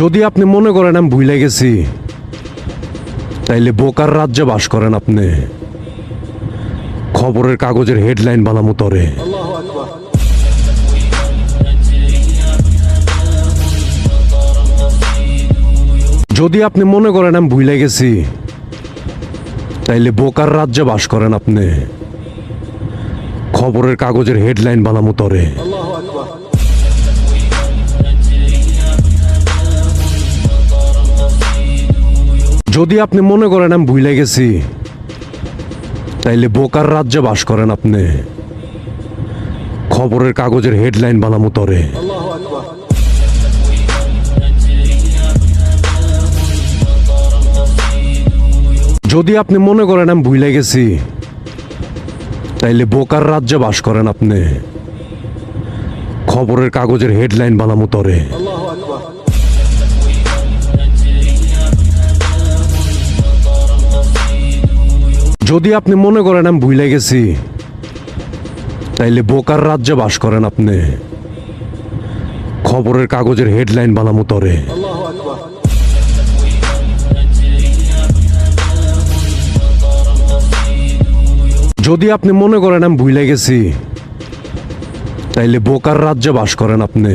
যদি আপনি মনে করেন আমি ভুলে গেছি, তাইলে বোকার রাজ্যে বাস করেন আপনি। খবরের কাগজের হেডলাইন বানামু তরে। যদি আপনি মনে করেন আমি ভুলে গেছি, তাইলে বোকার রাজ্যে বাস করেন আপনি। খবরের কাগজের হেডলাইন বানামু তরে। যদি আপনি মনে করেন আমি ভুলে গেছি, তাইলে বোকার রাজ্যে বাস করেন আপনি। খবরের কাগজের হেডলাইন বানামু তরে। যদি আপনি মনে করেন আমি ভুলে গেছি, তাইলে বোকার রাজ্যে বাস করেন আপনি। খবরের কাগজের হেডলাইন বানামু তরে। যদি আপনি মনে করেন আমি ভুলে গেছি, তাইলে বোকার রাজ্যে বাস করেন আপনি। খবরের কাগজের হেডলাইন বানামু তরে। যদি আপনি মনে করেন আমি ভুলে গেছি, তাইলে বোকার রাজ্যে বাস করেন আপনি।